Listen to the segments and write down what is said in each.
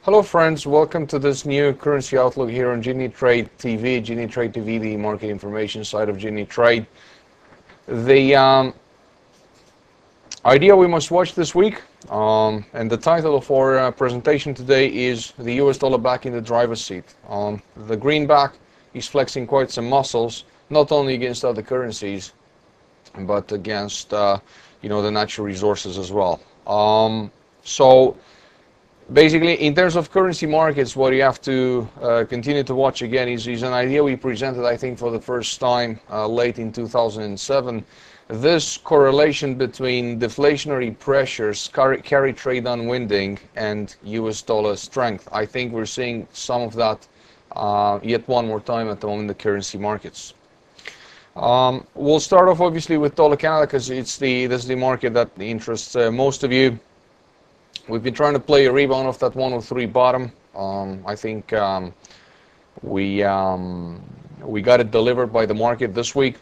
Hello friends, welcome to this new currency outlook here on Genie Trade TV. Genie Trade TV, the market information side of Genie Trade. The idea we must watch this week, and the title of our presentation today is the US dollar back in the driver's seat. The greenback is flexing quite some muscles, not only against other currencies, but against the natural resources as well. So basically, in terms of currency markets, what you have to continue to watch again is an idea we presented, I think, for the first time late in 2007. This correlation between deflationary pressures, carry trade unwinding, and US dollar strength. I think we're seeing some of that yet one more time at the moment in the currency markets. We'll start off obviously with dollar Canada because this is the market that interests most of you. We've been trying to play a rebound off that 103 bottom. I think we got it delivered by the market this week,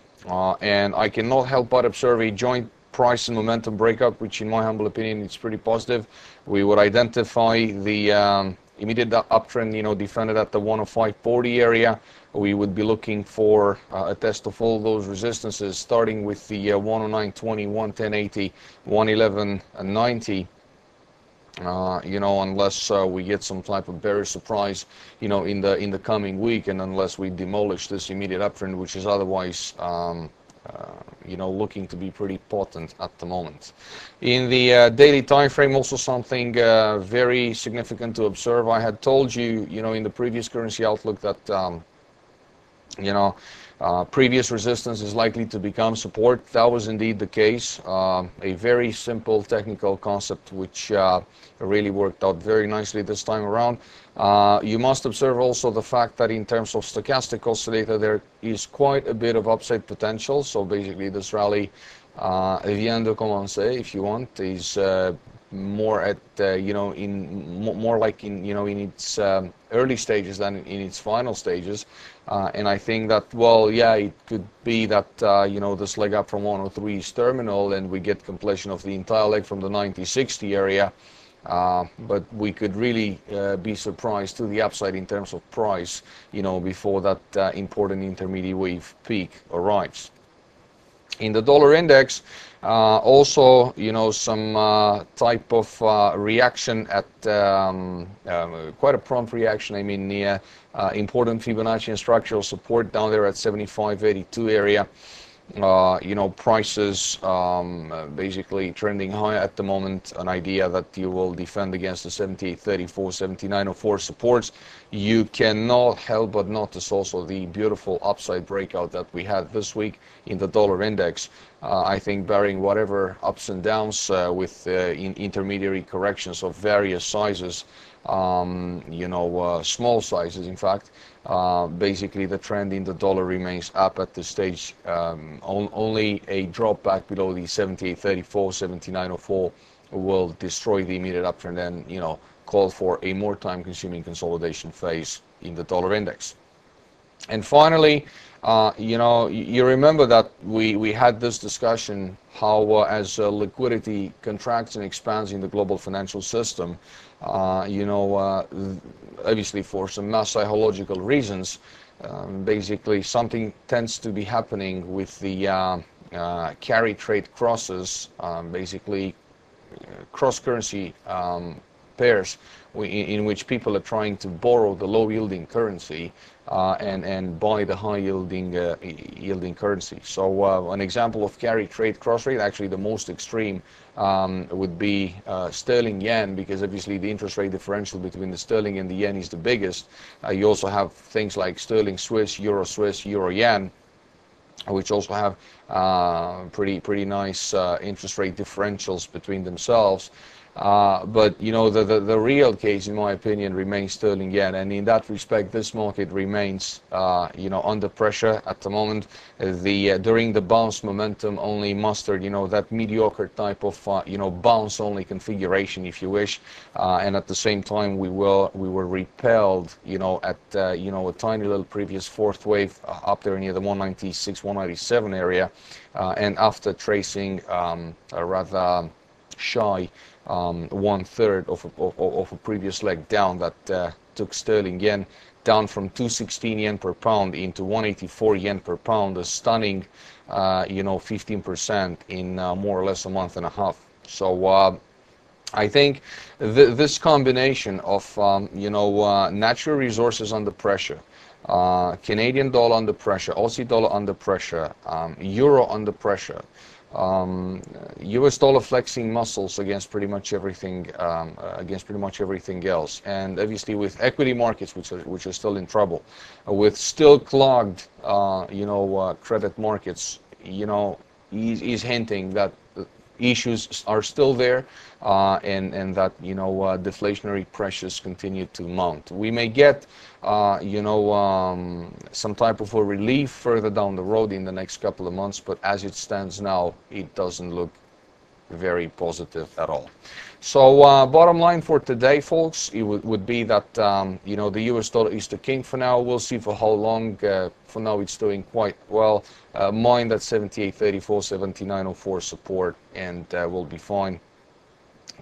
and I cannot help but observe a joint price and momentum breakup, which in my humble opinion is pretty positive. We would identify the immediate uptrend, defended at the 105.40 area. We would be looking for a test of all those resistances, starting with the 109.20, 110.80, 111.90. Unless we get some type of bearish surprise, in the coming week, and unless we demolish this immediate uptrend, which is otherwise, looking to be pretty potent at the moment. In the daily time frame, also something very significant to observe. I had told you, in the previous currency outlook that, previous resistance is likely to become support. That was indeed the case. A very simple technical concept which really worked out very nicely this time around. You must observe also the fact that in terms of stochastic oscillator, there is quite a bit of upside potential. So basically this rally vient de commencer, if you want, is more at more like in its early stages than in its final stages, and I think that, well, yeah, it could be that this leg up from 103 is terminal, and we get completion of the entire leg from the 90-60 area, but we could really be surprised to the upside in terms of price, before that important intermediate wave peak arrives. In the dollar index, also, some type of reaction at quite a prompt reaction. I mean, the important Fibonacci and structural support down there at 75.82 area. Prices basically trending high at the moment. An idea that you will defend against the 78.34, 79.04 supports. You cannot help but notice also the beautiful upside breakout that we had this week in the dollar index. I think barring whatever ups and downs with intermediary corrections of various sizes, small sizes in fact, basically the trend in the dollar remains up at this stage. Only a drop back below the 78.34, 79.04 will destroy the immediate uptrend and call for a more time-consuming consolidation phase in the dollar index. And finally, you remember that we had this discussion how as liquidity contracts and expands in the global financial system, obviously for some mass psychological reasons, basically something tends to be happening with the carry trade crosses, basically cross-currency pairs in which people are trying to borrow the low-yielding currency and buy the high-yielding currency. So an example of carry trade cross rate, actually the most extreme, would be sterling yen, because obviously the interest rate differential between the sterling and the yen is the biggest. You also have things like sterling Swiss, euro yen, which also have pretty nice interest rate differentials between themselves. But the real case, in my opinion, remains sterling yen, and in that respect, this market remains under pressure at the moment. During the bounce, momentum only mustered that mediocre type of bounce only configuration, if you wish, and at the same time we were repelled at a tiny little previous fourth wave up there near the 196, 197 area, and after tracing a rather shy 1/3 of a previous leg down that took sterling yen down from 216 yen per pound into 184 yen per pound, a stunning 15% in more or less a month and a half. So I think this combination of natural resources under pressure, Canadian dollar under pressure, Aussie dollar under pressure, euro under pressure, US dollar flexing muscles against pretty much everything else, and obviously with equity markets which are still in trouble, with still clogged credit markets, is hinting that issues are still there, and that deflationary pressures continue to mount. We may get some type of a relief further down the road in the next couple of months, but as it stands now, it doesn't look very positive at all. So bottom line for today, folks, it would be that the US dollar is the king for now. We'll see for how long. For now, it's doing quite well. Mind that 78.34, 79.04 support, and we'll be fine.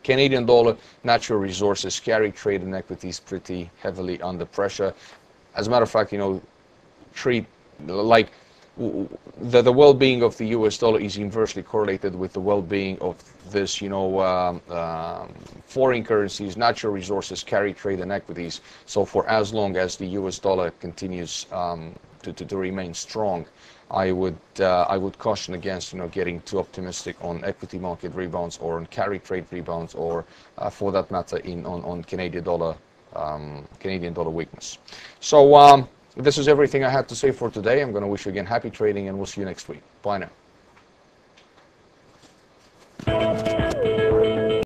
Canadian dollar, natural resources, carry trade and equities pretty heavily under pressure. As a matter of fact, treat like the well-being of the US dollar is inversely correlated with the well-being of this, foreign currencies, natural resources, carry trade and equities. So for as long as the US dollar continues to remain strong, I would caution against getting too optimistic on equity market rebounds or on carry trade rebounds, or for that matter on Canadian dollar weakness. So this is everything I had to say for today. I'm going to wish you again happy trading, and we'll see you next week. Bye now.